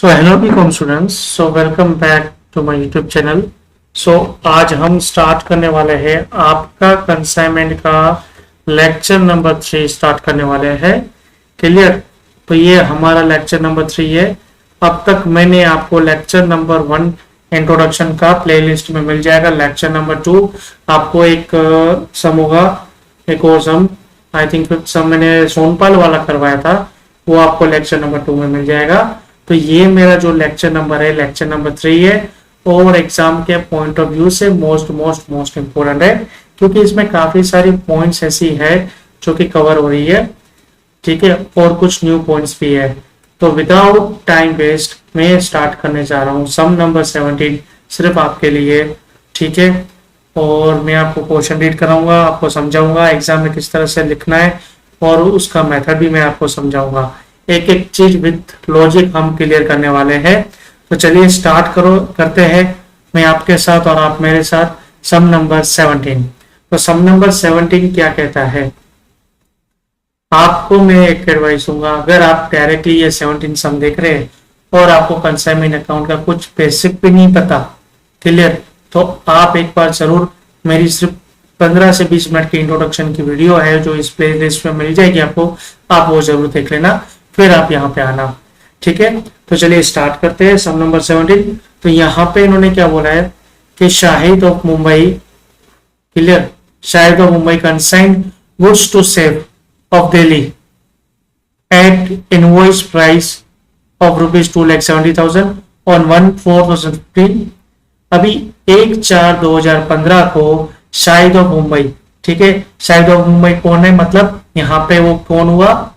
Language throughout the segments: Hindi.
So hello BCom students, so welcome back to my YouTube channel. So आज हम स्टार्ट करने वाले हैं आपका कंसाइनमेंट का लेक्चर नंबर 3 स्टार्ट करने वाले हैं। क्लियर? तो ये हमारा लेक्चर नंबर 3 है। अब तक मैंने आपको लेक्चर नंबर 1 इंट्रोडक्शन का प्लेलिस्ट में मिल जाएगा। लेक्चर नंबर 2 आपको एक सम होगा, एक और सम, आई थिंक सम मैंने सोनपाल वाला करवाया था, वो आपको लेक्चर नंबर 2 में मिल जाएगा। तो ये मेरा जो लेक्चर नंबर है, लेक्चर नंबर 3 है और एग्जाम के पॉइंट ऑफ व्यू से मोस्ट इंपोर्टेंट है, क्योंकि इसमें काफी सारी पॉइंट्स ऐसी है जो कि कवर हो रही है। ठीक है, और कुछ न्यू पॉइंट्स भी है। तो विदाउट टाइम वेस्ट मैं स्टार्ट करने जा रहा हूँ सम नंबर 17 सिर्फ आपके लिए। ठीक है, और मैं आपको क्वेश्चन रीड कराऊंगा, आपको समझाऊंगा एग्जाम में किस तरह से लिखना है और उसका मेथड भी मैं आपको समझाऊंगा। एक एक चीज विद लॉजिक हम क्लियर करने वाले हैं। तो चलिए स्टार्ट करते हैं, मैं आपके साथ और आप मेरे साथ सम नंबर 17। तो सम नंबर 17 क्या कहता है? आपको मैं एक एडवाइस दूंगा, अगर आप डायरेक्टली ये 17 सम देख रहे हैं और आपको कंसाइनमेंट अकाउंट का कुछ बेसिक भी नहीं पता, क्लियर, तो आप एक बार जरूर मेरी सिर्फ 15 से 20 मिनट की इंट्रोडक्शन की वीडियो है जो इस प्ले लिस्ट में मिल जाएगी आपको, आप वो जरूर देख लेना, फिर आप यहाँ पे आना। ठीक है, तो चलिए स्टार्ट करते हैं सम नंबर 17। तो यहाँ पे इन्होंने क्या बोला है कि Shahid of Mumbai, clear, Shahid of Mumbai consigned goods to Saif of Delhi at invoice price of ₹2,70,000 on 1/4/2015। अभी 1/4/2015 को शाहिद ऑफ मुंबई, ठीक है, शाहिद ऑफ मुंबई कौन है, मतलब यहाँ पे वो कौन हुआ,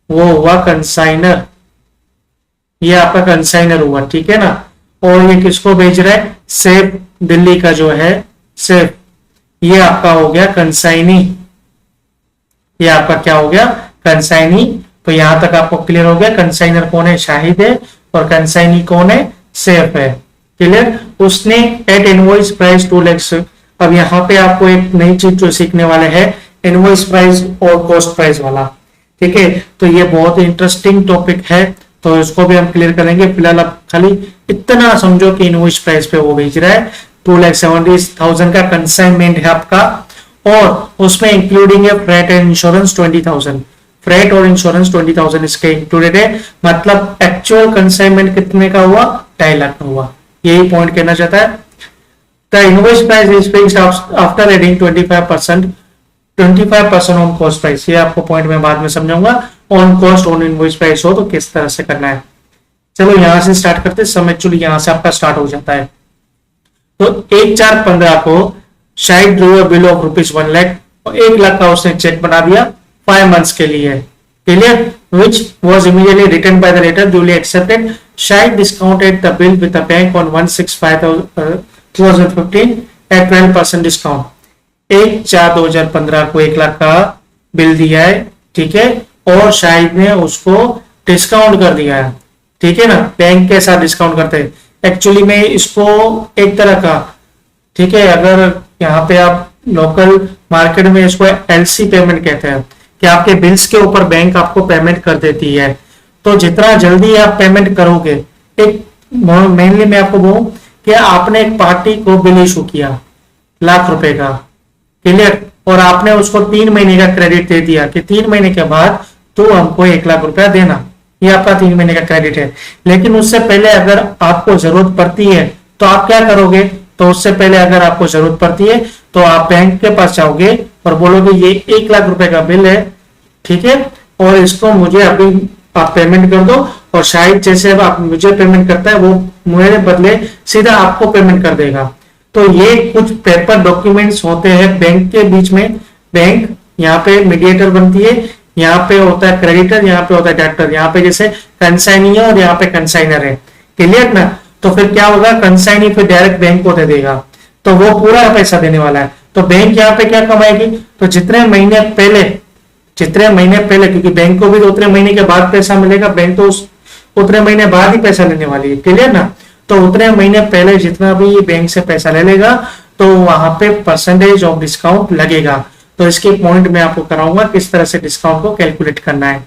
वो हुआ कंसाइनर, ये आपका कंसाइनर हुआ। ठीक है ना, और ये किसको भेज रहा है, सेफ दिल्ली का जो है सेफ, ये आपका हो गया कंसाइनी, ये आपका क्या हो गया, कंसाइनी। तो यहां तक आपको क्लियर हो गया, कंसाइनर कौन है, शाहिद है, और कंसाइनी कौन है, सेफ है। क्लियर? उसने एट इनवॉइस प्राइस 2 लाख। अब यहाँ पे आपको एक नई चीज जो सीखने वाले हैं, इनवॉइस प्राइस और कॉस्ट प्राइस वाला। ठीक है, तो ये बहुत इंटरेस्टिंग टॉपिक है, तो इसको भी हम क्लियर करेंगे। फिलहाल आप खाली इतना समझो कि इनवॉइस प्राइस पे वो भेज रहा है 2,70,000 का कंसाइनमेंट है आपका, और उसमें इंक्लूडिंग है फ्रेट एंड इंश्योरेंस 20,000, फ्रेट और इंश्योरेंस 20,000 इसके इंक्लूडेड है। मतलब एक्चुअल कंसाइनमेंट कितने का हुआ, 2.5 लाख का हुआ, यही पॉइंट कहना चाहता है। The invoice price is fixed after adding 25% on cost price. ये आपको पॉइंट में बाद में समझाऊंगा, on cost on invoice price हो तो किस तरह से करना है। चलो यहां से स्टार्ट करते हैं, सम एक्चुअली यहां से आपका स्टार्ट हो जाता है। तो 1/4/15 को शायद drew a bill of ₹1 lakh, और 1 लाख का उसने चेक बना दिया 5 मंथ्स के लिए। Clear? Which was immediately written by the letter duly accepted. शायद discounted the bill with the bank on 1/6/2015 at 12% discount. 1/4/2015 को 1 लाख का बिल दिया है, ठीक है, और शाहिद ने उसको डिस्काउंट कर दिया है। ठीक है ना, बैंक के साथ डिस्काउंट करते हैं एक्चुअली में इसको एक तरह का, ठीक है, अगर यहाँ पे आप लोकल मार्केट में इसको एलसी पेमेंट कहते हैं कि आपके बिल्स के ऊपर बैंक आपको पेमेंट कर देती है। तो जितना जल्दी आप पेमेंट करोगे, एक मेनली मैं आपको बोलूं कि आपने एक पार्टी को बिल इशू किया ₹1,00,000 का, क्लियर, और आपने उसको 3 महीने का क्रेडिट दे दिया कि 3 महीने के बाद तो हमको ₹1,00,000 देना, ये आपका 3 महीने का क्रेडिट है। लेकिन उससे पहले अगर आपको जरूरत पड़ती है तो आप क्या करोगे, तो उससे पहले अगर आपको जरूरत पड़ती है तो आप बैंक के पास जाओगे और बोलोगे ये ₹1,00,000 का बिल है, ठीक है, और इसको मुझे अभी आप पेमेंट कर दो, और शायद जैसे अब आप मुझे पेमेंट करता है वो मेरे बदले सीधा आपको पेमेंट कर देगा। तो ये कुछ पेपर डॉक्यूमेंट्स होते हैं बैंक के बीच में, बैंक यहाँ पे मीडिएटर बनती है, यहाँ पे होता है क्रेडिटर, यहाँ पे होता है डेबिटर, यहाँ पे जैसे कंसाइनी है और यहाँ पे कंसाइनर है। क्लियर ना? तो फिर क्या होगा, कंसाइनी फिर डायरेक्ट बैंक को दे देगा, तो वो पूरा पैसा देने वाला है। तो बैंक यहाँ पे क्या कमाएगी, तो जितने महीने पहले, क्योंकि बैंक को भी तो उतने महीने के बाद पैसा मिलेगा, बैंक तो उतने महीने बाद ही पैसा लेने वाली है। क्लियर ना? तो उतने महीने पहले जितना भी बैंक से पैसा ले लेगा तो वहां पे परसेंटेज ऑफ डिस्काउंट लगेगा। तो इसके पॉइंट में आपको कराऊंगा किस तरह से डिस्काउंट को कैलकुलेट करना है।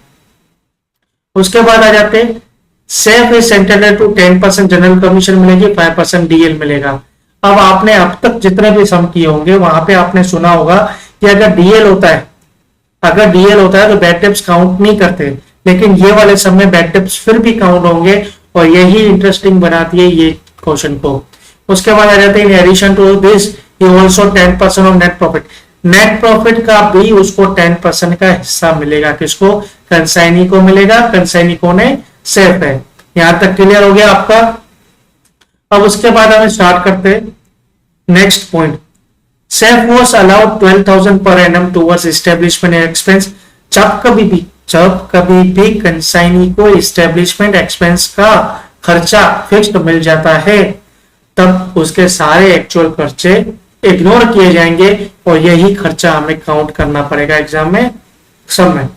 उसके बाद आ जाते हैं safe is entitled to 10% general commission मिलेगी, 5% डीएल मिलेगा। अब आपने अब तक जितने भी सम किए होंगे वहां पे आपने सुना होगा कि अगर डीएल होता है, अगर डीएल होता है तो बैड डेब्ट्स काउंट नहीं करते, लेकिन ये वाले सब में बैड डेब्ट्स फिर भी काउंट होंगे, और यही इंटरेस्टिंग बनाती है ये क्वेश्चन को। उसके बाद आ जाते हैं in addition to this he also 10% of net profit. Net profit का भी उसको 10% का हिस्सा मिलेगा, किसको? कंसाइनी को मिलेगा, कंसाइनी को ने सेफ है। यहां तक क्लियर हो गया आपका। अब उसके बाद हमें स्टार्ट करते हैं next point. Safe was allowed 12,000 per annum towards establishment expense. जब कभी भी कंसाइनी को एस्टेब्लिशमेंट एक्सपेंस का खर्चा फिक्स्ड मिल जाता है, तब उसके सारे एक्चुअल खर्चे इग्नोर किए जाएंगे, और यही खर्चा हमें काउंट करना पड़ेगा एग्जाम में, सब में।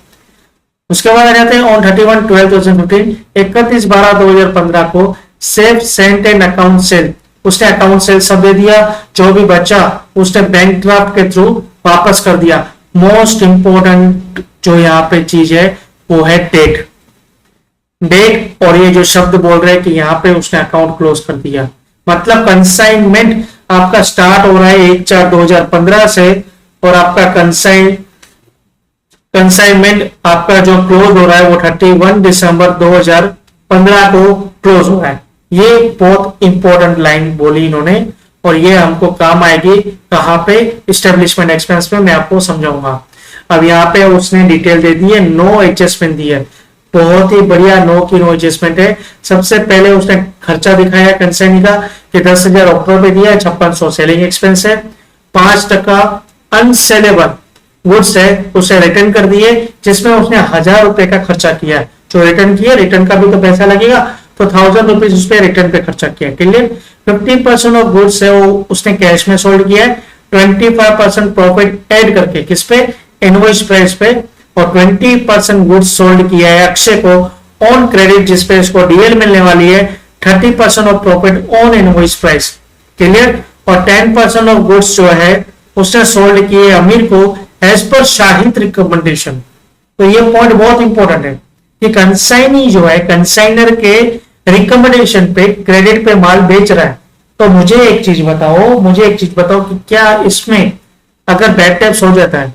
उसके बाद आ जाते हैं ऑन 31/12/2015, 31/12/2015 को safe sent an account sale, उसने अकाउंट सेल सब दे दिया, जो भी बचा उसने बैंक ड्राफ्ट के थ्रू वापस कर दिया। मोस्ट इंपोर्टेंट जो यहाँ पे चीज है वो है डेट। डेट और ये जो शब्द बोल रहे हैं कि यहाँ पे उसने अकाउंट क्लोज कर दिया, मतलब कंसाइनमेंट आपका स्टार्ट हो रहा है 1/4/2015 से, और आपका कंसाइनमेंट आपका जो क्लोज हो रहा है वो 31 दिसंबर 2015 को क्लोज हो रहा है। ये बहुत इंपॉर्टेंट लाइन बोली इन्होंने, और ये हमको काम आएगी कहां पे? इस्टेब्लिशमेंट एक्सपेंस में, मैं आपको समझाऊंगा। अब यहाँ पे उसने डिटेल दे दी है, नो एडजस्टमेंट दी है, बहुत ही बढ़िया नो की नो एडजस्टमेंट है। सबसे पहले उसने खर्चा दिखाया कंसाइनी का कि 10,000 ऑक्टोबर पे दिया है, 5600 सेलिंग एक्सपेंस है, 5% अनसेलेबल गुड्स है उसे रिटर्न कर दिए, जिसमें उसने 1,000 रुपए का खर्चा किया है। जो रिटर्न किया, रिटर्न का भी तो पैसा लगेगा, तो 1,000 रुपीज उस पर रिटर्न पे खर्चा किया। क्लियर? 50% ऑफ गुड्स है वो उसने कैश में सोल्ड किया है, 25% प्रॉफिट ऐड करके किस पे? इनवॉइस प्राइस पे, और 20% गुड्स सोल्ड किया है अक्षय को ऑन क्रेडिट, जिसपे इसको डीएल मिलने वाली है, 30% of profit on invoice price. Clear? और 10% ऑफ गुड्स जो है उसने सोल्ड किए अमीर को एज पर शाहिद रिकमेंडेशन। तो ये पॉइंट बहुत इंपॉर्टेंट है कि कंसाइनी जो है कंसाइनर के रिकमेंडेशन पे क्रेडिट पे माल बेच रहा है। तो मुझे एक चीज बताओ कि क्या इसमें अगर बैड टैप्स हो जाता है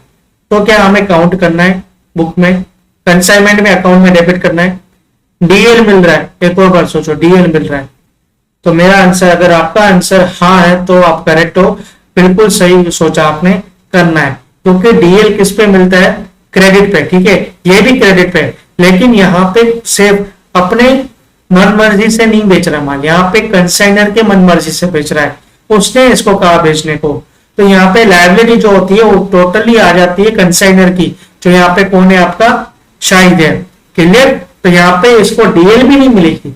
तो क्या हमें काउंट करना है बुक में, कंसाइनमेंट में, अकाउंट में डेबिट करना है? डीएल मिल रहा है, एक और बार सोचो, डीएल मिल रहा है। तो मेरा आंसर, अगर आपका आंसर हाँ है तो आप करेक्ट हो, बिल्कुल सही सोचा आपने, करना है। क्योंकि डीएल किस पे मिलता है? क्रेडिट पे, ठीक है, ये भी क्रेडिट पे, लेकिन यहाँ पे सिर्फ अपने मन मर्जी से नहीं बेच रहा माल, यहाँ पे कंसाइनर के मन मर्जी से बेच रहा है, उसने इसको कहा बेचने को। तो यहाँ पे लायबिलिटी जो होती है वो टोटली आ जाती है कंसाइनर की, जो यहाँ पे कौन है? आपका शाहिद है। क्लियर? तो यहाँ पे इसको डीएल भी नहीं मिलेगी,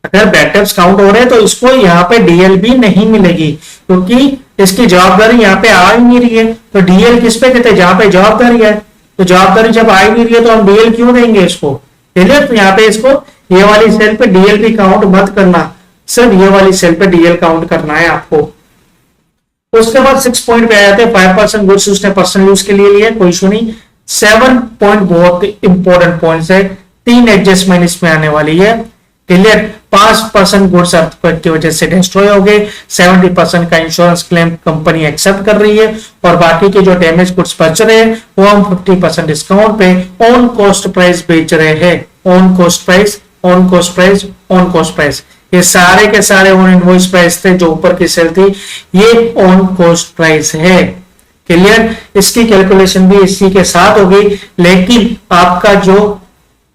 अगर बैटअप्स काउंट हो रहे हैं तो इसको यहाँ पे डीएल भी नहीं मिलेगी, क्योंकि इसकी जवाबदारी यहाँ पे आ ही नहीं रही है। तो डीएल किस पे कहते हैं? जहां पे जवाबदारी है, तो जवाबदारी जब आ ही नहीं रही है तो हम डीएल क्यों देंगे इसको? क्लियर? तो यहाँ पे इसको ये वाली सेल पे डीएल भी काउंट मत करना, सिर्फ ये वाली सेल पे डीएल काउंट करना है आपको। उसके बाद 6 पॉइंट पे आ जाते हैं, 5% गुड्स उसने पर्सनल यूज के लिए लिया, कोई इशू नहीं। 7 पॉइंट बहुत इंपॉर्टेंट पॉइंट्स है, 3 एडजस्टमेंट इसमें आने वाली है। क्लियर? 5% गुड्स अर्थक्वेक की वजह से डिस्ट्रॉय हो गए, 70% का इंश्योरेंस क्लेम कंपनी एक्सेप्ट कर रही है, और बाकी के जो डैमेज गुड्स बच रहे हैं वो हम 50% डिस्काउंट पे ऑन कॉस्ट प्राइस बेच रहे हैं। On cost price, on cost price, on cost price, ये सारे के सारे ऑन इनवॉइस प्राइस थे, जो ऊपर की सेल थी ये ऑन कॉस्ट प्राइस है। क्लियर? इसकी कैलकुलेशन भी इसी के साथ होगी, लेकिन आपका जो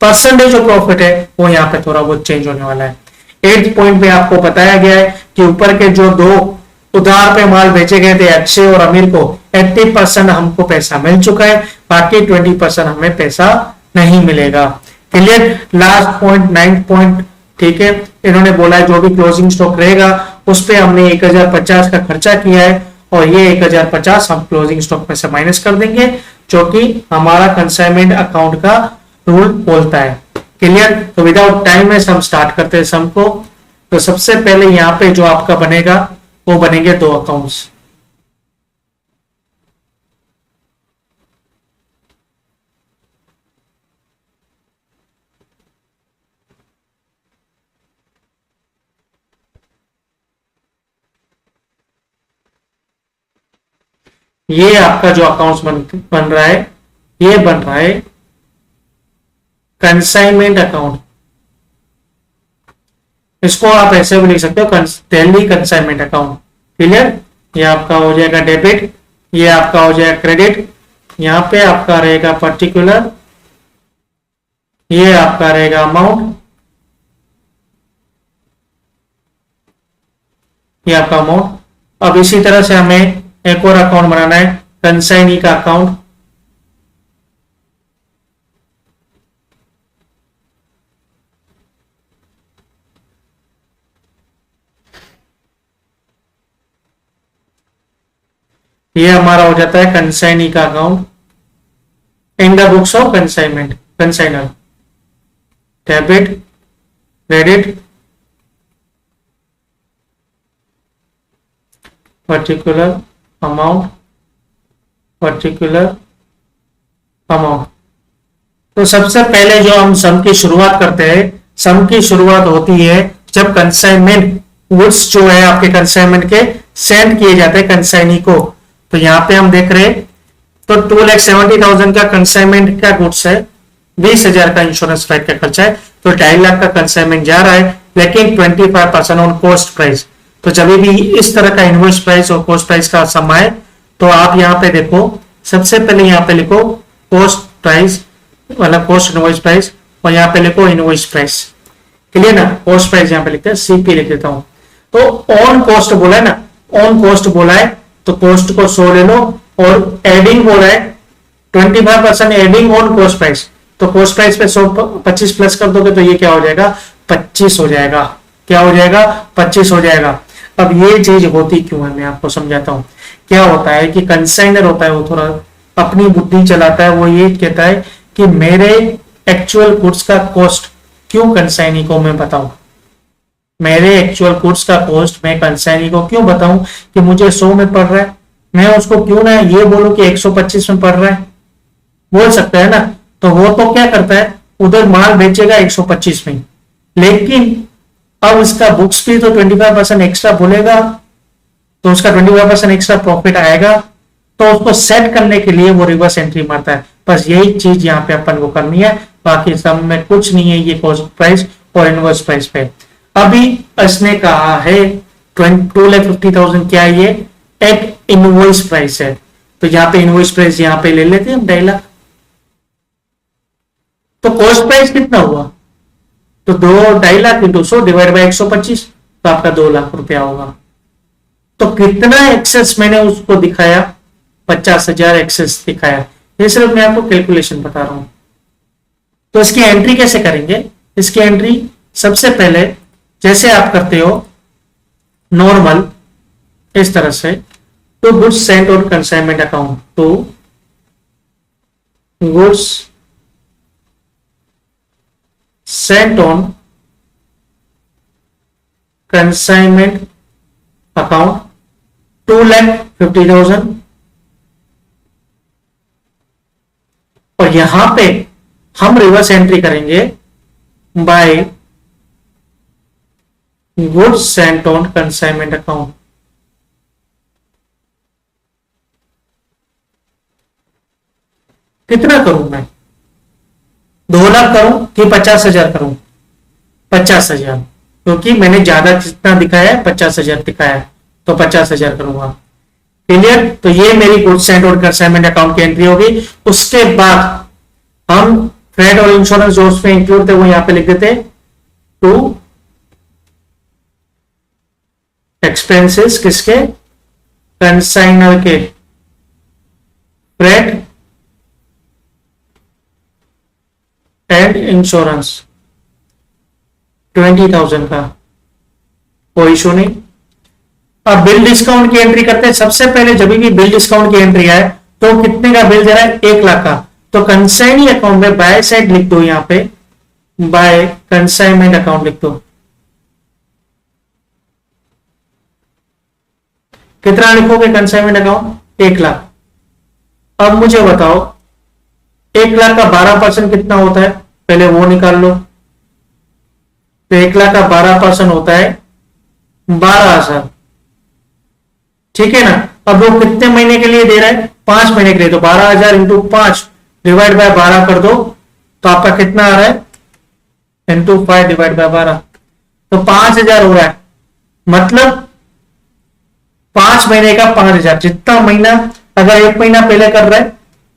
परसेंटेज ऑफ प्रॉफिट है वो यहाँ पे थोड़ा बहुत चेंज होने वाला है। 8th पॉइंट पे आपको बताया गया है कि ऊपर के जो दो उधार पे माल बेचे गए थे अक्षय और अमीर को, 80% हमको पैसा मिल चुका है, बाकी 20% हमें पैसा नहीं मिलेगा। Clear? Last point 9th point, ठीक है, इन्होंने बोला है जो भी क्लोजिंग स्टॉक रहेगा उस पे हमने 1050 का खर्चा किया है, और ये 1050 हम क्लोजिंग स्टॉक में से माइनस कर देंगे, जो कि हमारा कंसाइनमेंट अकाउंट का रूल बोलता है। क्लियर? तो विदाउट टाइम में हम स्टार्ट करते हैं सम को। तो सबसे पहले यहाँ पे जो आपका बनेगा वो बनेंगे 2 अकाउंट्स। ये आपका जो अकाउंट्स बन रहा है, ये बन रहा है कंसाइनमेंट अकाउंट। इसको आप ऐसे भी लिख सकते हो, डेली कंसाइनमेंट अकाउंट। क्लियर? ये आपका हो जाएगा डेबिट, ये आपका हो जाएगा क्रेडिट, यहां पे आपका रहेगा पर्टिकुलर, ये आपका रहेगा अमाउंट, ये आपका अमाउंट। अब इसी तरह से हमें एक और अकाउंट बनाना है, कंसाइनी का अकाउंट। ये हमारा हो जाता है कंसाइनी का account in the books of consignment, consignor, debit, credit, particular amount, particular amount. तो सबसे पहले जो हम सम की शुरुआत करते हैं, सम की शुरुआत होती है जब कंसाइनमेंट गुड्स जो है आपके कंसाइनमेंट के सेंड किए जाते हैं कंसाइनी को। तो यहां पे हम देख रहे हैं, तो 2,70,000 का कंसाइनमेंट का गुड्स है, 20,000 का इंश्योरेंस फ्लाइट का खर्चा है, तो 2.5 लाख का कंसाइनमेंट जा रहा है, लेकिन 25% ऑन कॉस्ट प्राइस। तो जब भी इस तरह का इनवॉइस प्राइस और कॉस्ट प्राइस का सम आए, तो आप यहाँ पे देखो, सबसे पहले यहाँ पे लिखो कॉस्ट प्राइस वाला, कॉस्ट इनवॉइस प्राइस, और यहाँ पे लिखो इनवॉइस प्राइस। क्लियर ना? कॉस्ट प्राइस यहाँ पे लिखते हैं, सीपी लिख देता हूं। तो ऑन कॉस्ट बोला है ना, ऑन कॉस्ट बोला है, तो कॉस्ट को 100 ले लो, और एडिंग बोला है 25% एडिंग ऑन कॉस्ट प्राइस। तो कॉस्ट प्राइस पे 100 25 प्लस कर दोगे तो ये क्या हो जाएगा? 25 हो जाएगा। क्या हो जाएगा? 25 हो जाएगा। अब ये चीज होती क्यों है, मैं आपको समझाता हूं। क्या होता है कि कंसाइनर होता है, वो थोड़ा अपनी बुद्धि चलाता है, वो ये कहता है कि मेरे एक्चुअल गुड्स का कॉस्ट क्यों कंसाइनी को मैं बताऊं, मेरे एक्चुअल गुड्स का कॉस्ट मैं कंसाइनी को क्यों बताऊं कि मुझे 100 में पड़ रहा है, मैं उसको क्यों ना ये बोलूं कि 125 में पड़ रहा है। बोल सकता है ना? तो वो तो क्या करता है, उधर माल बेचेगा 125 में, लेकिन अब इसका बुक्स भी तो 25% एक्स्ट्रा बोलेगा, तो उसका 25% एक्स्ट्रा प्रॉफिट आएगा। तो उसको सेट करने के लिए वो रिवर्स एंट्री मारता है। बस यही चीज यहाँ पे अपन को करनी है, बाकी सब में कुछ नहीं है। ये कॉस्ट प्राइस और इनवर्स प्राइस पे अभी इसने कहा है 2,50,000 क्या है, ये एक इनवॉइस प्राइस है। तो यहाँ पे इनवॉइस प्राइस यहाँ पे ले लेते हैं हम 2.5 लाख। तो कॉस्ट प्राइस कितना हुआ? तो 2.5 लाख इंटू 100 डिवाइड बाई 125, तो आपका 2 लाख रुपया होगा। तो कितना एक्सेस मैंने उसको दिखाया? 50,000 एक्सेस दिखाया। ये सिर्फ मैं आपको कैलकुलेशन बता रहा हूं। तो इसकी एंट्री कैसे करेंगे? इसकी एंट्री सबसे पहले जैसे आप करते हो नॉर्मल, इस तरह से, to goods sent on consignment account, to goods sent on consignment account 2,50,000, और यहां पे हम रिवर्स एंट्री करेंगे by goods sent on consignment account. कितना करूं मैं? 2 लाख करूं कि 50,000 करूं? 50,000, क्योंकि मैंने ज्यादा जितना दिखाया है 50,000 दिखाया है, तो 50,000 करूंगा। क्लियर? तो ये मेरी goods sent on consignment account की एंट्री होगी। उसके बाद हम फ्रेट और इंश्योरेंस जो उसमें इंक्लूड थे वो यहां पे लिख देते, टू एक्सपेंसेस किसके? कंसाइनर के, फ्रेट एंड इंश्योरेंस 20,000 का, कोई इशू नहीं। अब बिल डिस्काउंट की एंट्री करते हैं। सबसे पहले जब भी बिल डिस्काउंट की एंट्री आए तो कितने का बिल दे रहा है? 1 लाख का। तो कंसाइनी अकाउंट में बाय साइड लिख दो, यहां पे बाय कंसाइनमेंट अकाउंट लिख दो। कितना लिखोगे कंसाइनमेंट अकाउंट? 1 लाख। अब मुझे बताओ 1 लाख का 12% कितना होता है? पहले वो निकाल लो। तो 1 लाख का 12% होता है 12,000। ठीक है ना। अब वो कितने महीने के लिए दे रहा है? 5 महीने के लिए। तो 12,000 इंटू 5 डिवाइड बाय 12 कर दो, तो आपका कितना आ रहा है? इंटू 5 डिवाइड बाय 12, तो 5,000 हो रहा है। मतलब 5 महीने का 5,000, जितना महीना, अगर 1 महीना पहले कर रहा है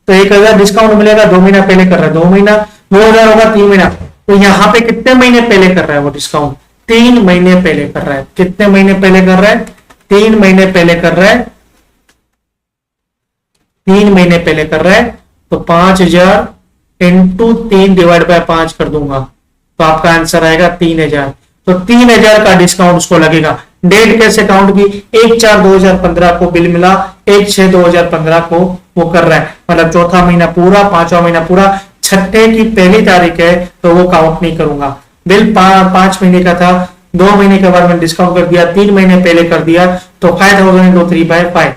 तो 1,000 डिस्काउंट मिलेगा, 2 महीना पहले कर रहा है 2 महीना 2,000 होगा, 3 महीना। तो यहां पे कितने महीने पहले कर रहा है वो डिस्काउंट? 3 महीने पहले कर रहा है। कितने महीने पहले कर रहा है? 3 महीने पहले कर रहा है। 3 महीने पहले कर रहा है। तो 5,000 इंटू 3 डिवाइड बाय 5 कर दूंगा, तो आपका आंसर आएगा 3,000। तो 3,000 का डिस्काउंट उसको लगेगा। डेट कैसे काउंट की? 1/4/2015 को बिल मिला, 1/6/2015 को वो कर रहा है, मतलब चौथा महीना पूरा, 5वां महीना पूरा, छठे की पहली तारीख है तो वो काउंट नहीं करूंगा। बिल 5 महीने का था, 2 महीने के बाद मैंने डिस्काउंट कर दिया, 3 महीने पहले कर दिया, तो 5,000 इंटू 3/5।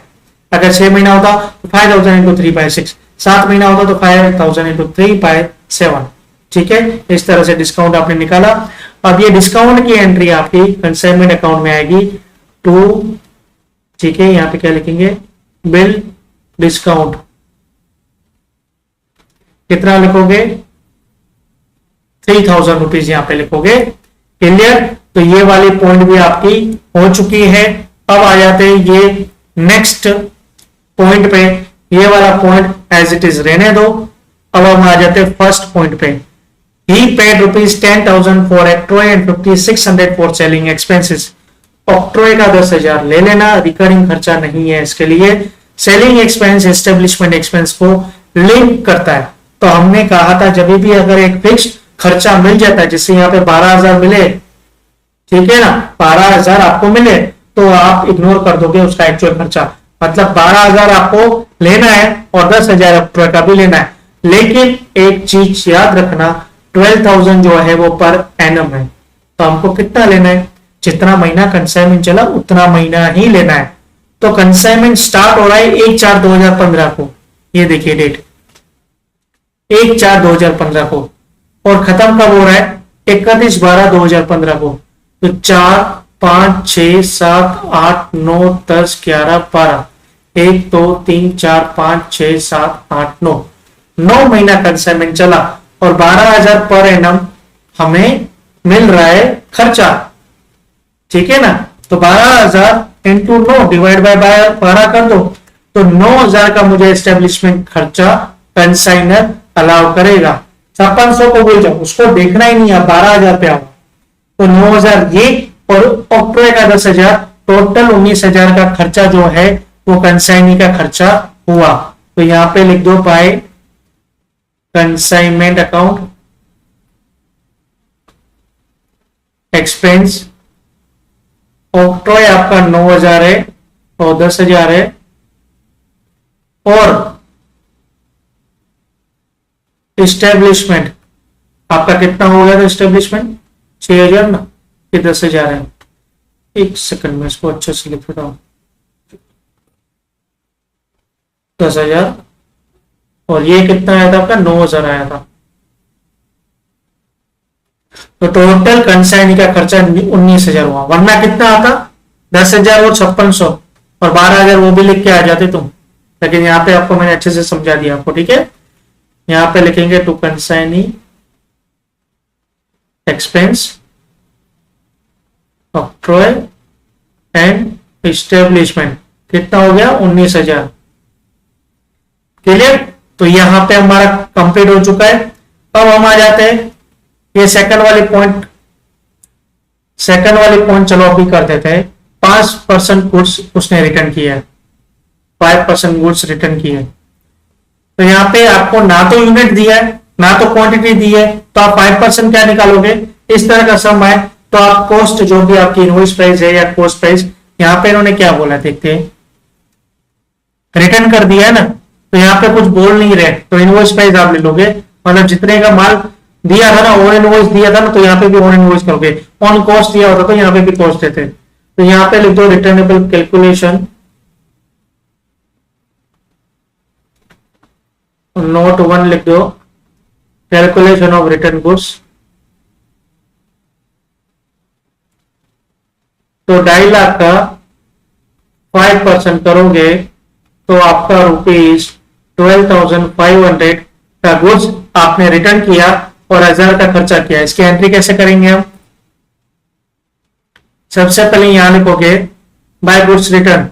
अगर 6 महीना होता तो 5,000 इंटू 3/6, 7 महीना होता तो 5,000 इंटू 3/7। ठीक है, इस तरह से डिस्काउंट आपने निकाला। अब ये डिस्काउंट की एंट्री आपकी कंसाइनमेंट अकाउंट में आएगी टू, ठीक है, यहां पे क्या लिखेंगे? Bill discount. कितना लिखोगे? 3,000 रुपीज यहां पे लिखोगे। क्लियर? तो ये वाली पॉइंट भी आपकी हो चुकी है। अब आ जाते हैं ये नेक्स्ट पॉइंट पे। ये वाला पॉइंट एज इट इज रहने दो। अब हम आ जाते हैं फर्स्ट पॉइंट पे। He paid ₹10,000 for Octroi and 5,600 for selling expenses. Octroi का 10,000 ले लेना, रिकरिंग खर्चा नहीं है इसके लिए। सेलिंग एक्सपेंस एस्टेब्लिशमेंट एक्सपेंस को लिंक करता है। तो हमने कहा था जब भी अगर एक फिक्स खर्चा मिल जाता है, जैसे यहाँ पे 12,000 मिले, ठीक है ना, 12,000 आपको मिले, तो आप इग्नोर कर दोगे उसका एक्चुअल खर्चा। मतलब 12,000 आपको लेना है और 10,000 ऑक्ट्रॉय का भी लेना है। लेकिन एक चीज याद रखना, 12,000 जो है वो पर एनम है। तो हमको कितना लेना है? जितना महीना कंसाइनमेंट चला उतना महीना ही लेना है। तो कंसाइनमेंट स्टार्ट हो रहा है 1/4/2015 को, ये देखिए डेट 1/4/2015 को, और खत्म कब हो रहा है? 31/12/2015 को। तो 4, 5, 6, 7, 8, 9, 10, 11, 12, 1, 2, 3, 4, 5, 6, 7, 8, 9 महीना कंसाइनमेंट चला और 12,000 पर एनम हमें मिल रहा है खर्चा। ठीक है ना। तो 12,000 इंटू 9 डिवाइड बाय 12 कर दो, तो 9,000 का मुझे एस्टेब्लिशमेंट खर्चा कंसाइनर अलाउ करेगा। 5600 को भूल जाओ, उसको देखना ही नहीं है, 12,000 पे आओ। तो 9,000 ये और ऑक्ट्रॉय का 10,000, टोटल 19,000 का खर्चा जो है वो कंसाइनी का खर्चा हुआ। तो यहां पे लिख दो by consignment account expense. Octroi आपका 9,000 है और 10,000 है, और इस्टेब्लिशमेंट आपका कितना हो गया था? इस्टेब्लिशमेंट 6,000 ना, कि 10,000 है? एक सेकंड में इसको अच्छे से लिख रहा हूं। 10,000 और ये कितना आया था आपका? 9,000 आया था। तो टोटल कंसाइनी का खर्चा 19,000 हुआ, वरना कितना आता? 10,000 और 5600 और 12,000 वो भी लिख के आ जाते तुम। लेकिन यहाँ पे आपको मैंने अच्छे से समझा दिया आपको, ठीक है। यहाँ पे लिखेंगे to consignee expense octroi and establishment, कितना हो गया? 19,000। क्लियर? तो यहां पे हमारा कंप्लीट हो चुका है। अब हम आ जाते हैं ये सेकंड वाली पॉइंट चलो अभी कर देते हैं। 5% गुड्स उसने रिटर्न किया है, 5% गुड्स रिटर्न किए। तो यहां पे आपको ना तो यूनिट दिया है ना तो क्वांटिटी दी है, तो आप 5% क्या निकालोगे? इस तरह का सम है, तो आप कॉस्ट जो भी आपकी इनवॉइस प्राइस है या कॉस्ट प्राइस, यहां पे इन्होंने क्या बोला देखते हैं, रिटर्न कर दिया है ना, तो यहाँ पे कुछ बोल नहीं रहे, तो इनवॉइस प्राइस आप ले लोगे। मतलब जितने का माल दिया था ना, ऑन इनवॉइस दिया था ना, तो यहाँ पे भी ऑन इनवॉइस करोगे। ऑन कॉस्ट दिया होता तो यहाँ पे भी कॉस्ट देते। तो यहाँ पे लिख दो रिटर्नेबल कैलकुलेशन, नोट 1 लिख दो, कैलकुलेशन ऑफ रिटर्न गुड्स। तो 2.5 लाख का 5% करोगे तो आपका रुपीज 12,500 का गुड्स आपने रिटर्न किया और 1000 का खर्चा किया। इसकी एंट्री कैसे करेंगे हम? सबसे पहले यहां लिखोगे बाय गुड्स रिटर्न,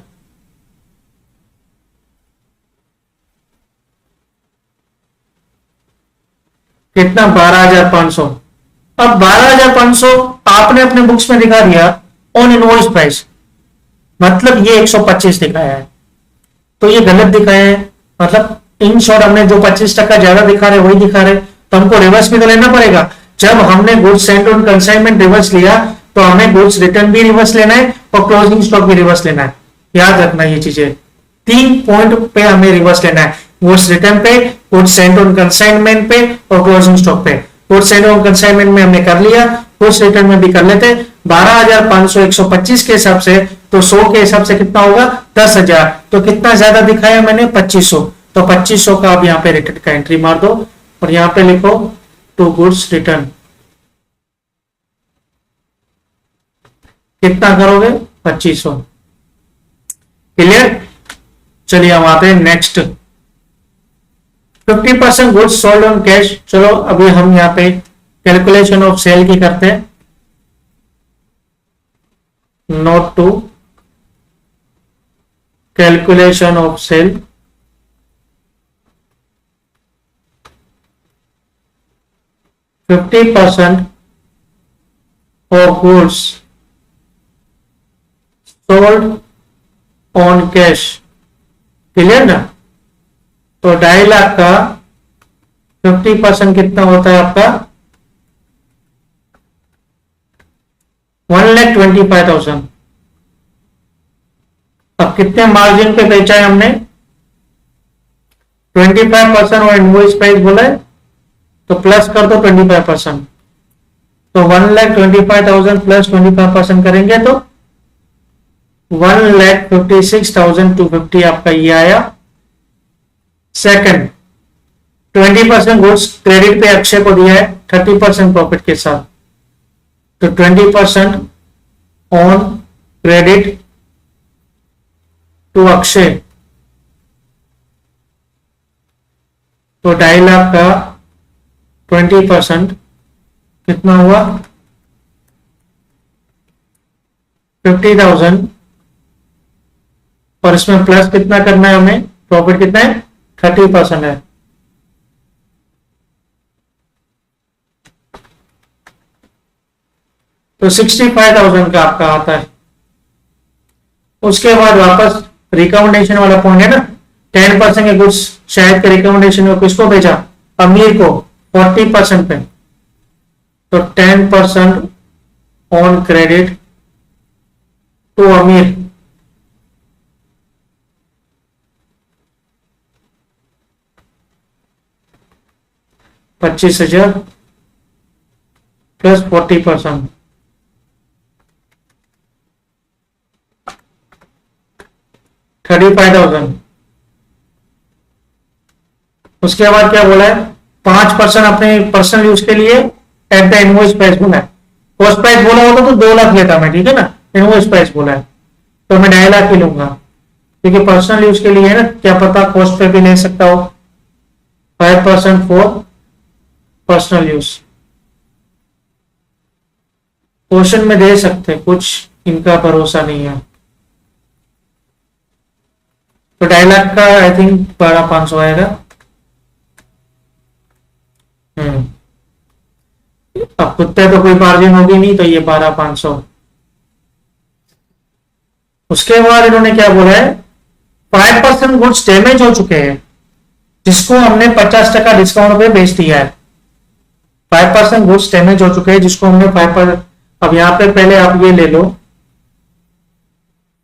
कितना 12,500। अब 12,500 आपने अपने बुक्स में दिखा दिया ऑन इनवॉइस प्राइस, मतलब ये 125 दिखाया है, तो ये गलत दिखाया है। मतलब इन शॉर्ट हमने जो 25% ज्यादा दिखा रहे वही दिखा रहे, तो हमको रिवर्स भी तो लेना पड़ेगा। जब हमने goods sent on consignment reverse लिया तो हमें गुड्स रिटर्न भी रिवर्स लेना है और क्लोजिंग स्टॉक भी रिवर्स लेना है। याद रखना ये चीजें, 3 पॉइंट पे हमें रिवर्स लेना है, गुड्स रिटर्न पे, गुड्स सेंट ऑन कंसाइनमेंट पे और क्लोजिंग स्टॉक पे। गुड्स सेंट ऑन कंसाइनमेंट में हमने कर लिया, गुड्स रिटर्न में भी कर लेते। 12,500 125 के हिसाब से, तो 100 के हिसाब से कितना होगा 10,000, तो कितना ज्यादा दिखाया मैंने 2500, तो 2500 का आप यहाँ पे रिटर्न का एंट्री मार दो और यहाँ पे लिखो टू गुड्स रिटर्न, कितना करोगे 2500। क्लियर? चलिए हम आते हैं next, 50% goods sold on cash. चलो अभी हम यहाँ पे कैलकुलेशन ऑफ सेल की करते हैं। Note to calculation of sale, %50 of goods sold on cash। Clear ना? तो 2.5 लाख का 50% कितना होता है आपका 1,25,000। अब कितने मार्जिन पे बेचा है हमने? 25% और इनवॉइस प्राइस बोला है तो प्लस कर दो 25%, तो 1,25,000 प्लस 25% करेंगे तो 1,56,250 आपका ये आया। सेकंड, 20% गुड्स क्रेडिट पे अक्षय को दिया है 30% प्रॉफिट के साथ, तो 20% ऑन क्रेडिट टू अक्षय, तो 2.5 लाख का 20% कितना हुआ 50,000, और इसमें प्लस कितना करना है हमें, प्रॉफिट कितना है 30% है, तो 65,000 का आपका आता है। उसके बाद वापस रिकमेंडेशन वाला पॉइंट है ना, 10% के गुड्स शायद के रिकमेंडेशन में किसको भेजा, अमीर को 40% पे, तो 10% ऑन क्रेडिट टू अमीर, $25,000 प्लस 40%, $35,000। उसके बाद क्या बोला है, 5% अपने पर्सनल यूज के लिए एट द इनवॉइस प्राइस बोला है। कॉस्ट प्राइस बोला होता तो 2 लाख लेता मैं, ठीक है ना, इनवॉइस प्राइस बोला है तो मैं 2.5 लाख ही लूंगा, क्योंकि पर्सनल यूज के लिए है ना, क्या पता कॉस्ट पे भी ले सकता हो। 5% फॉर पर्सनल यूज, क्वेश्चन में दे सकते कुछ, इनका भरोसा नहीं है, तो 2.5 लाख का आई थिंक 12,500 आएगा। अब कुत्ते तो कोई मार्जिन होगी नहीं, तो ये 12,500। उसके बाद इन्होंने क्या बोला है, 5% गुड्स डैमेज हो चुके हैं जिसको हमने 50% डिस्काउंट पे बेच दिया है। 5% गुड्स डैमेज हो चुके हैं जिसको हमने 5%, अब यहां पे पहले आप ये ले लो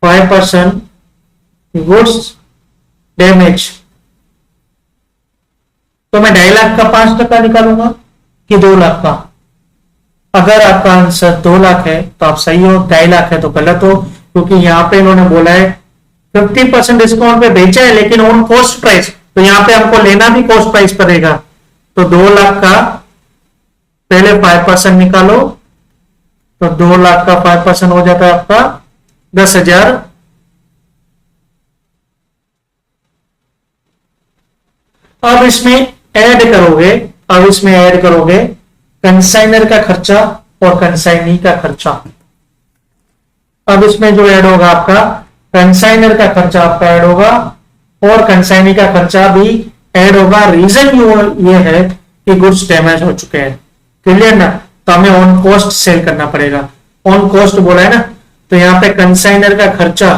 5% गुड्स डैमेज, तो मैं 2.5 लाख का 5% निकालूंगा कि 2 लाख का। अगर आपका आंसर 2 लाख है तो आप सही हो, 2.5 लाख है तो गलत हो, क्योंकि यहां पे इन्होंने बोला है 50% डिस्काउंट पे बेचा है लेकिन ऑन कॉस्ट प्राइस, तो यहां पे हमको लेना भी कॉस्ट प्राइस पड़ेगा, तो 2 लाख का पहले 5% निकालो, तो 2 लाख का 5% हो जाता है आपका 10,000, अब इसमें ऐड करोगे, अब इसमें ऐड करोगे कंसाइनर का खर्चा और कंसाइनी का खर्चा। अब इसमें जो ऐड होगा आपका कंसाइनर का खर्चा आपका ऐड होगा और कंसाइनी का खर्चा भी ऐड होगा। रीजन ये है कि गुड्स डैमेज हो चुके हैं, क्लियर ना, तो हमें ऑन कॉस्ट सेल करना पड़ेगा। ऑन कॉस्ट बोला है ना, तो यहां पे कंसाइनर का खर्चा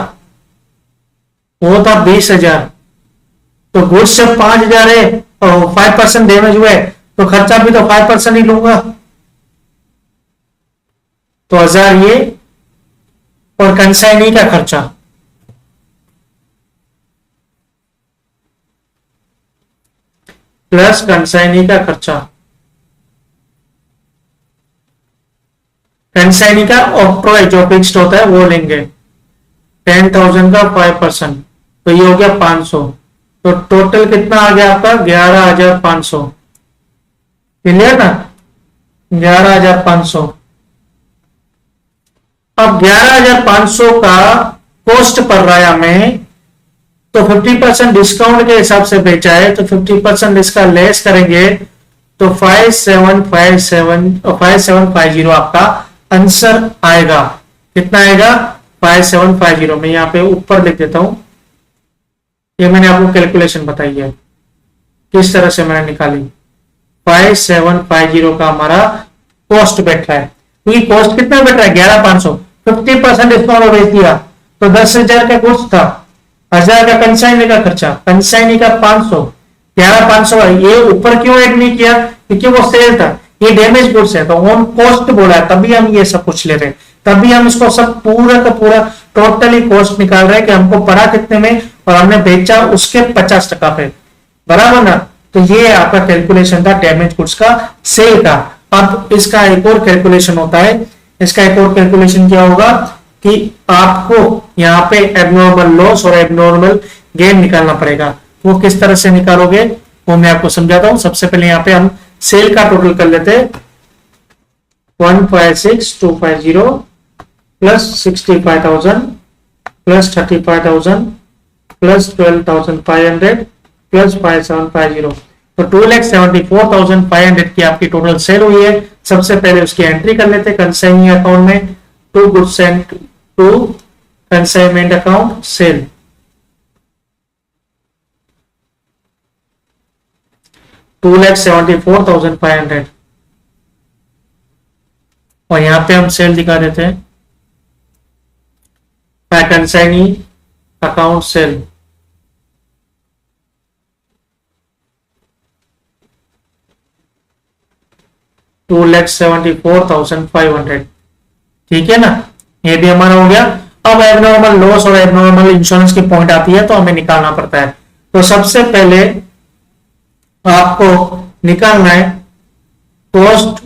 वो था 20,000, तो गुड्स जब 5,000 है और 5% डैमेज हुए तो खर्चा भी तो 5% ही लूंगा, तो 1,000 ये और कंसाइनी का खर्चा प्लस कंसाइनी का खर्चा, कंसाइनी का ऑक्ट्रॉय जो फिक्स्ड होता है वो लेंगे 10,000 का 5%, तो ये हो गया 500, तो टोटल कितना आ गया आपका 11,500, क्लियर ना, 11,500। अब 11,500 का कॉस्ट पड़ रहा है हमें, तो 50% डिस्काउंट के हिसाब से बेचा है, तो 50% इसका लेस करेंगे तो 5750 आपका आंसर आएगा। कितना आएगा 5750। मैं यहाँ पे ऊपर लिख देता हूं, ये मैंने आपको कैलकुलेशन बताई है किस तरह से मैंने निकाली। 5750 का हमारा कॉस्ट बैठ रहा है, क्योंकि कॉस्ट कितना बैठ रहा है 11,500, 50% डिस्काउंट बेच दिया तो 10,000 का कॉस्ट था, 1,000 का कंसाइनी का खर्चा, कंसाइनी का 500, 11,500। ये ऊपर क्यों ऐड नहीं किया, क्योंकि वो सेल था, ये डैमेज गुड्स है, तो ऑन कॉस्ट बोला है, तभी हम ये सब कुछ ले रहे हैं, तभी हम इसको सब पूरा का पूरा टोटली कॉस्ट निकाल रहे हैं कि हमको पड़ा कितने में और हमने बेचा उसके 50% पे, बराबर ना। तो ये आपका कैलकुलेशन था डैमेज गुड्स का सेल का। अब इसका एक और कैलकुलेशन होता है, इसका एक और कैलकुलेशन क्या होगा कि आपको यहाँ पे एबनॉर्मल लॉस और एबनॉर्मल गेन निकालना पड़ेगा। वो किस तरह से निकालोगे वो मैं आपको समझाता हूं। सबसे पहले यहाँ पे हम सेल का टोटल कर लेते हैं, 156,250 प्लस 65,000 प्लस 35,000 प्लस 12,500 प्लस 5750, तो 2,74,500 की आपकी टोटल सेल हुई है। सबसे पहले उसकी एंट्री कर लेते हैं कंसाइनी अकाउंट में, to goods and to consignment account sale. $2,74,500 और यहां पे हम सेल दिखा देते हैं, कंसाइनी अकाउंट सेल, $2,74,500, ठीक है ना, ये भी हमारा हो गया। अब एबनॉर्मल लॉस और एबनॉर्मल इंश्योरेंस की पॉइंट आती है तो हमें निकालना पड़ता है। तो सबसे पहले आपको निकालना है कॉस्ट,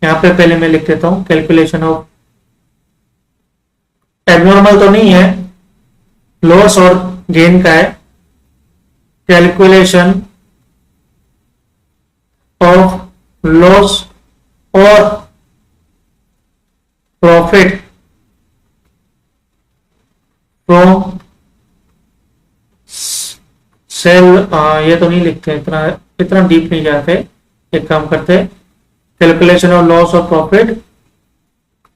यहां पे पहले मैं लिख देता हूं कैलकुलेशन ऑफ, एबनॉर्मल तो नहीं है, लॉस और गेन का है, कैलकुलेशन ऑफ लॉस और प्रॉफिट फ्रॉम सेल। ये तो नहीं लिखते, इतना इतना डीप नहीं जाते, एक काम करते, कैलकुलेशन ऑफ लॉस और प्रॉफिट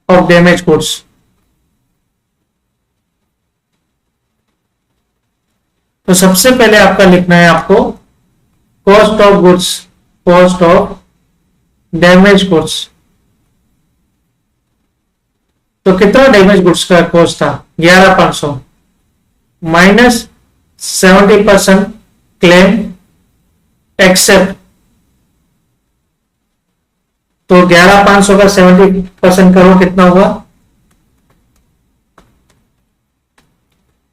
ऑफ डैमेज गुड्स। तो सबसे पहले आपका लिखना है आपको cost of goods, cost of damage goods. तो कितना डैमेज गुड्स का कॉस्ट था 11,500 माइनस 70% क्लेम एक्सेप्ट, तो 11,500 का 70% करो कितना हुआ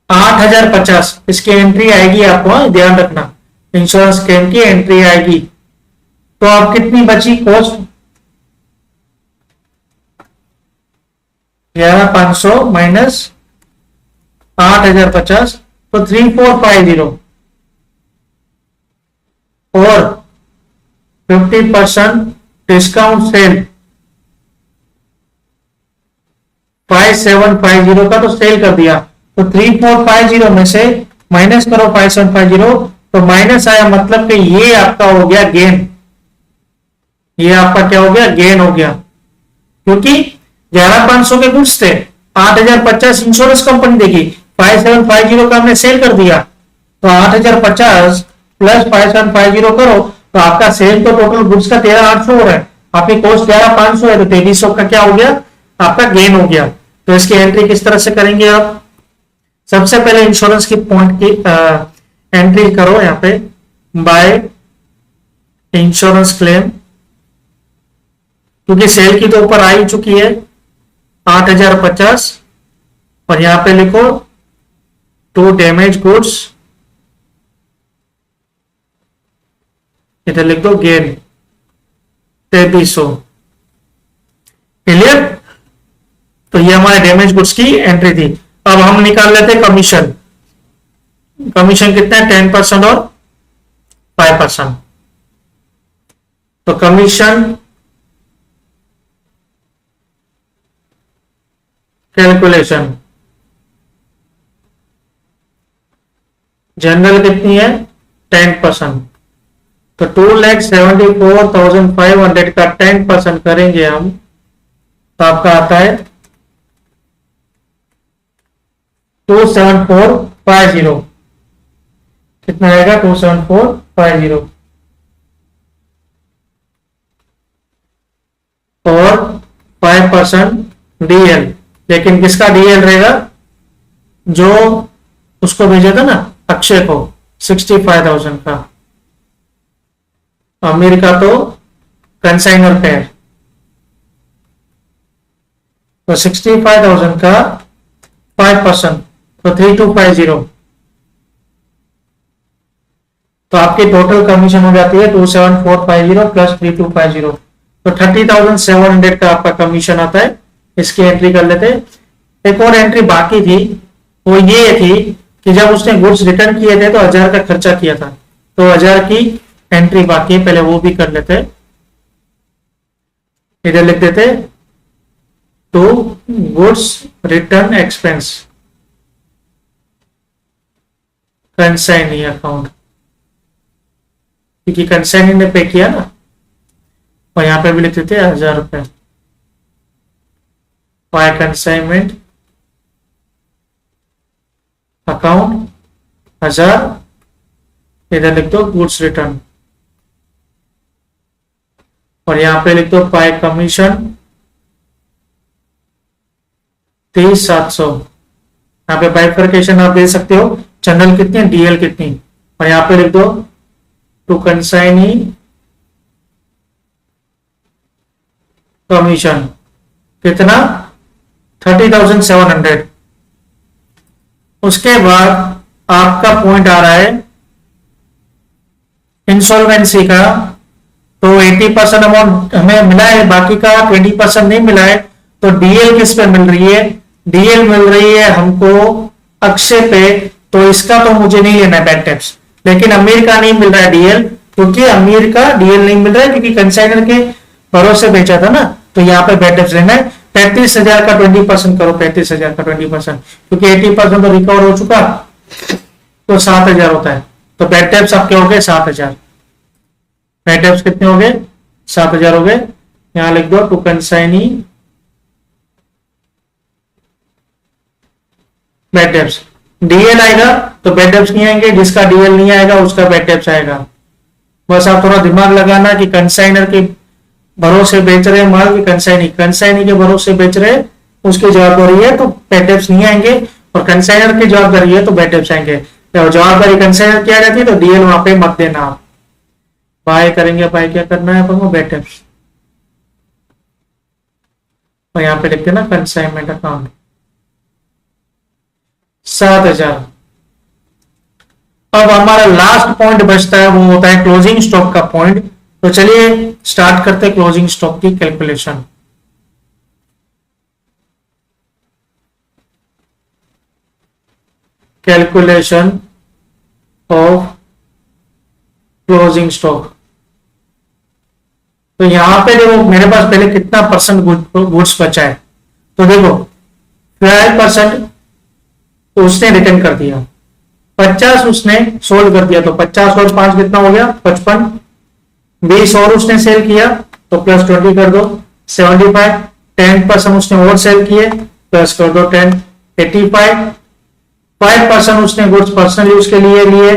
8,050। इसकी एंट्री आएगी, आपको ध्यान रखना, इंश्योरेंस क्लेम की एंट्री आएगी। तो अब कितनी बची कॉस्ट 11,500 माइनस 8,050, तो 3,450 और 50% डिस्काउंट सेल 5,750 का तो सेल कर दिया, तो 3,450 में से माइनस करो 5,750, तो माइनस आया मतलब कि ये आपका हो गया गेन, ये आपका क्या हो गया, गेन हो गया, क्योंकि 11,500 के गुड्स थे, 8,050 इंश्योरेंस कंपनी देगी, 5750 का हमने सेल कर दिया, तो 8,050 प्लस 5750 करो तो आपका सेल तो टोटल गुड्स का 13,800 हो रहा है, आपकी कॉस्ट 11,500 है, तो 2,300 का क्या हो गया, आपका गेन हो गया। तो इसकी एंट्री किस तरह से करेंगे आप, सबसे पहले इंश्योरेंस की पॉइंट की एंट्री करो यहाँ पे, बाय इंश्योरेंस क्लेम, क्योंकि सेल की तो ऊपर आ ही चुकी है 8,050, और यहां पे लिखो टू डैमेज गुड्स, इधर लिख दो गेन 2,300, क्लियर। तो ये हमारे डैमेज गुड्स की एंट्री थी। अब हम निकाल लेते कमीशन, कमीशन कितना है, 10% और 5%। तो कमीशन कैलकुलेशन, जनरल कितनी है, 10%, तो 2,74,500 का 10% करेंगे हम, तो आपका आता है 2,74,50, कितना आएगा, 2,74,50, और 5% डीएल, लेकिन किसका डीएल रहेगा, जो उसको भेजा था ना अक्षय को 65,000 का, अमीर का तो कंसाइनर पे है, तो 65,000 का 5%, तो 3,250, तो आपकी टोटल कमीशन हो जाती है 2,74,50 प्लस 3,250, तो 30,700 का आपका कमीशन आता है। इसकी एंट्री कर लेते। एक और एंट्री बाकी थी, वो ये थी कि जब उसने गुड्स रिटर्न किए थे तो 1,000 का खर्चा किया था, तो 1,000 की एंट्री बाकी है, पहले वो भी कर लेते। इधर लिख देते to goods return expense consignee account, क्योंकि कंसाइनी ने पे किया ना, और यहां पे भी लिख देते 1,000 रुपए बाय कंसाइनमेंट अकाउंट 1,000, इधर लिख दो गुड्स रिटर्न, और यहां पे लिख दो बाय कमीशन 30,700। यहाँ पे बाइफर्केशन आप दे सकते हो, जनरल कितनी है, डीएल कितनी, और यहां पे लिख दो टू कंसाइनी कमीशन कितना, 30,700। उसके बाद आपका पॉइंट आ रहा है इंसॉल्वेंसी का, तो 80% अमाउंट हमें मिला है, बाकी का 20% नहीं मिला है, तो डीएल किस पे मिल रही है, डीएल मिल रही है हमको अक्षय पे, तो इसका तो मुझे नहीं लेना है बैड टैक्स, लेकिन अमीर का नहीं मिल रहा है डीएल, क्योंकि अमीर का डीएल नहीं मिल रहा है क्योंकि कंसाइनर के भरोसे बेचा था ना, तो यहाँ पे बैड टैक्स लेना है। 35,000 का 20% करो, 35,000 का 20%, क्योंकि 80% तो रिकवर हो चुका, तो 7,000 होता है, तो बैड टैक्स आपके हो गए 7,000, बैड टैक्स कितने हो गए, 7,000 हो गए। यहां लिख दो to consignee bad tax, DL आएगा तो बैड टैक्स नहीं आएंगे, जिसका डीएल नहीं आएगा उसका बैड टैक्स आएगा। बस आप थोड़ा दिमाग लगाना कि कंसाइनर के भरोसे बेच रहे माल की, कंसाइनी के भरोसे बेच रहे, उसकी जवाबदारी है तो बैड टैक्स नहीं आएंगे, और कंसाइनर की जवाबदारी है तो बैड टैक्स आएंगे। तो जवाबदारी कंसाइनर की आ जाती है तो डीएल वहां पे मत देना आप, बाय करेंगे, बाय क्या करना है अपन, बैड टैक्स, और यहाँ पे लिखते ना कंसाइनमेंट अकाउंट 7,000। अब हमारा लास्ट पॉइंट बचता है, वो होता है क्लोजिंग स्टॉक का पॉइंट। तो चलिए स्टार्ट करते हैं क्लोजिंग स्टॉक की calculation. Calculation of closing stock, तो यहां पे देखो मेरे पास पहले कितना परसेंट गुड्स बचा है, तो देखो 12% तो उसने रिटर्न कर दिया, 50 उसने सोल्ड कर दिया, तो 50 और 5 कितना हो गया 55। 20 और उसने सेल किया तो प्लस 20 कर दो 75। 10% उसने और सेल किए प्लस कर दो 10 85। 5% उसने गुड्स पर्सनल यूज के लिए लिए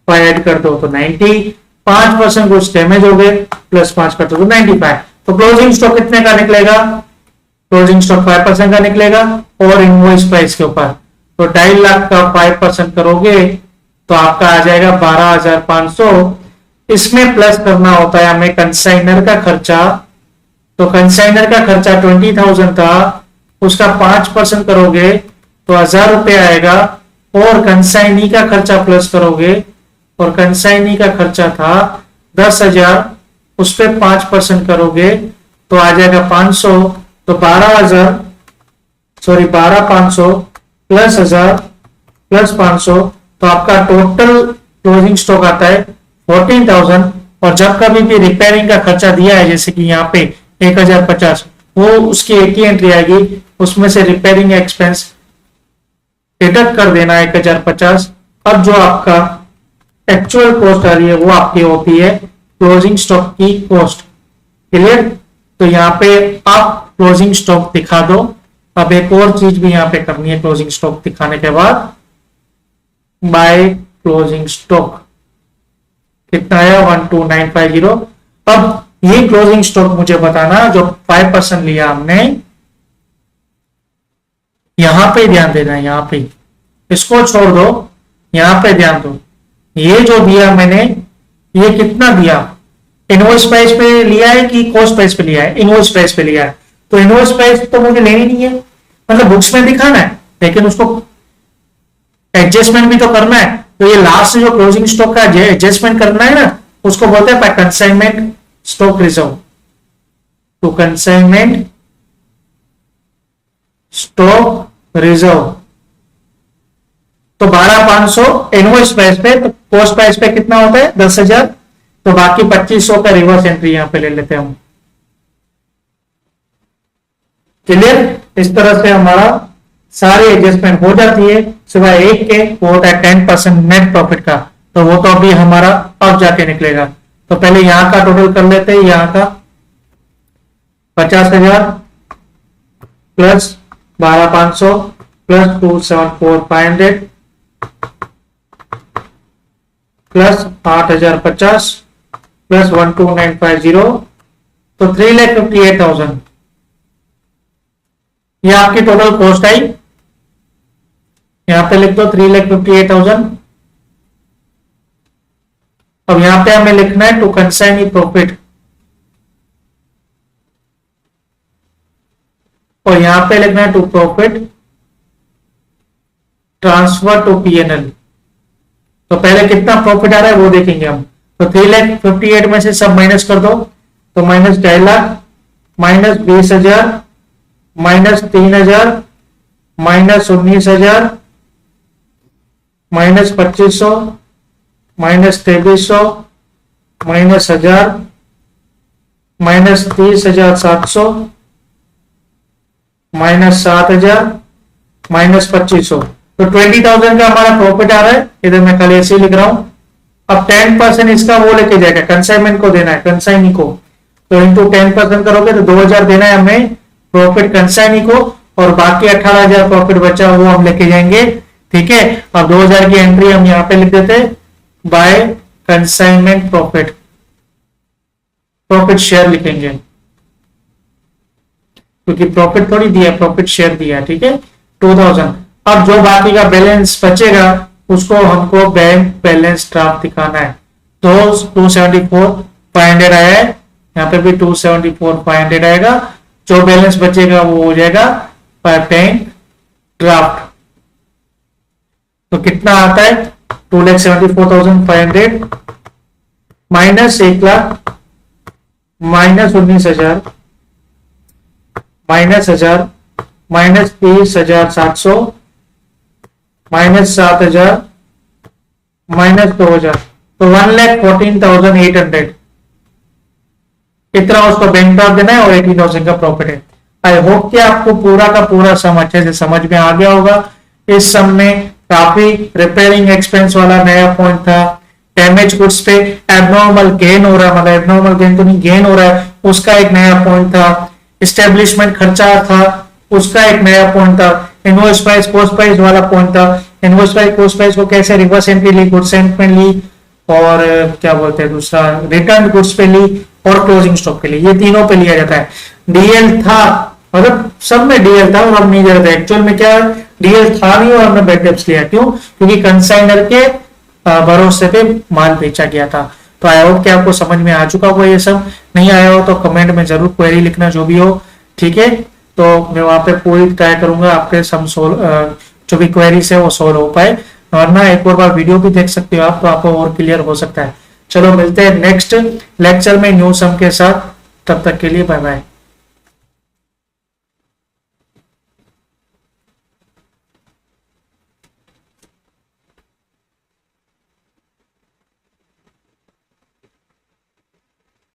5 ऐड कर दो तो 90। 5% गुड्स डैमेज हो गए प्लस 5 कर दो तो 95। तो क्लोजिंग स्टॉक कितने का निकलेगा, क्लोजिंग स्टॉक 5% का निकलेगा और इनवॉइस प्राइस के ऊपर तो 2.5 लाख का 5% करोगे तो आपका आ जाएगा 12,500। इसमें प्लस करना होता है हमें कंसाइनर का खर्चा, तो कंसाइनर का खर्चा 20,000 था, उसका 5% करोगे तो 1,000 रुपये आएगा और कंसाइनी का खर्चा प्लस करोगे और कंसाइनी का खर्चा था 10,000, उस पर 5% करोगे तो आ जाएगा 500। तो 12,500 प्लस 1,000 प्लस 500 तो आपका टोटल क्लोजिंग स्टॉक आता है 14,000। और जब कभी भी रिपेयरिंग का खर्चा दिया है जैसे कि यहाँ पे 1,050 वो उसकी एक ही एंट्री आएगी, उसमें से रिपेयरिंग एक्सपेंस डिडक्ट कर देना 1,050। अब जो आपका एक्चुअल कॉस्ट आ रही है वो आपकी होती है क्लोजिंग स्टॉक की कॉस्ट। क्लियर, तो यहाँ पे आप क्लोजिंग स्टॉक दिखा दो। अब एक और चीज भी यहाँ पे करनी है क्लोजिंग स्टॉक दिखाने के बाद, बाय क्लोजिंग स्टॉक कितना है 12,950। अब ये क्लोजिंग स्टॉक मुझे बताना जो 5% लिया हमने, यहां पे ध्यान देना है, यहां पे इसको छोड़ दो, यहां पे ध्यान दो। ये जो दिया मैंने ये कितना दिया, इनवॉइस प्राइस पे लिया है कि कॉस्ट प्राइस पे लिया है, इनवॉइस प्राइस पे लिया है। तो इनवॉइस प्राइस तो मुझे लेनी नहीं है, मतलब बुक्स में दिखाना है लेकिन उसको एडजस्टमेंट भी तो करना है। तो ये लास्ट जो क्लोजिंग स्टॉक का एडजस्टमेंट करना है ना, उसको बोलते हैं कंसाइनमेंट स्टॉक रिजर्व। तो कंसाइनमेंट स्टॉक रिजर्व तो 12,500 इनवॉइस प्राइस पे, तो कॉस्ट प्राइस पे कितना होता है 10,000, तो बाकी 2,500 का रिवर्स एंट्री यहां पे ले लेते हैं हम। क्लियर, इस तरह से हमारा सारी एडजस्टमेंट हो जाती है, सिवाय एक के वो होता है 10% नेट प्रॉफिट का, तो वो तो अभी हमारा अब जाके निकलेगा। तो पहले यहां का टोटल कर लेते हैं, यहां का 50,000 प्लस 12,500 प्लस 274,500 प्लस 8,050 प्लस 12,950 तो 3,58,000 ये आपकी टोटल कॉस्ट आई। यहां पे लिख दो 3,58,000। अब यहां पे हमें लिखना है टू कंसाइनी प्रॉफिट, और यहां पे लिखना है to profit transfer to PNL. तो पहले कितना प्रॉफिट आ रहा है वो देखेंगे हम। तो 3,58,000 में से सब माइनस कर दो, तो minus 2.5 lakh minus 20,000 minus 3,000 minus 19,000 minus 2,500 minus 2,300 minus 1,000 minus 30,700 minus 7,000 minus 2,500 तो 20,000 का हमारा प्रॉफिट आ रहा है। इधर मैं खाली ऐसे ही लिख रहा हूं। अब 10% इसका वो लेके जाएगा, कंसाइनमेंट को देना है, कंसाइनी को, तो इंटू 10% करोगे तो 2,000 देना है हमें प्रॉफिट कंसाइनी को, और बाकी 18,000 प्रॉफिट बचा वो हम लेके जाएंगे। ठीक है, अब 2,000 की एंट्री हम यहां पे लिख देते by consignment profit, profit share लिखेंगे क्योंकि प्रॉफिट थोड़ी दिया, प्रॉफिट शेयर दिया। ठीक है, 2,000। अब जो बाकी का बैलेंस बचेगा उसको हमको बैंक बैलेंस ड्राफ्ट दिखाना है। तो 274,500 आया है, यहाँ पे भी 274,500 आएगा। जो बैलेंस बचेगा वो हो जाएगा बैंक ड्राफ्ट। तो कितना आता है 2,74,500 minus 1 lakh minus 19,000 minus 1,000 minus 30,700 minus 7,000 minus 2,000 तो 1,14,800 इतना उसको बैंक ड्राफ्ट देना है और 18,000 का प्रॉफिट है। आई होप कि आपको पूरा का पूरा सम अच्छे से समझ में आ गया होगा। इस सम में काफी रिपेयरिंग एक्सपेंस वाला नया पॉइंट था। डैमेज गुड्स पे एबनॉर्मल गेन हो रहा है, मतलब एबनॉर्मल गेन तो नहीं, गेन हो रहा है, उसका एक नया पॉइंट था। इस्टेब्लिशमेंट खर्चा था, उसका एक नया पॉइंट था। इनवॉइस प्राइस कॉस्ट प्राइस वाला पॉइंट था। इनवॉइस प्राइस कॉस्ट प्राइस को कैसे रिवर्स एंट्री ली, गुड्स एंड में ली, और क्या बोलते हैं दूसरा रिटर्न गुड्स पे ली, और क्लोजिंग स्टॉक पे ली, ये तीनों पे लिया जाता है। डीएल था, मतलब सब में डीएल था और हम नहीं दे रहे थे। एक्चुअल में क्या डीएल था नहीं और हमने बैड डेब्ट्स लिया, क्यों? क्योंकि कंसाइनर के भरोसे पे माल बेचा गया था। तो आई होप कि आपको समझ में आ चुका होगा ये सब। नहीं आया हो तो कमेंट में जरूर क्वेरी लिखना, जो भी हो, ठीक है। तो मैं वहां पे पूरी ट्राई करूंगा आपके सम जो भी क्वेरीज है वो सोल्व हो पाए, वरना एक और बार वीडियो भी देख सकते हो आप, तो आपको और क्लियर हो सकता है। चलो मिलते हैं नेक्स्ट लेक्चर में न्यू सम के साथ, तब तक के लिए बाय बाय।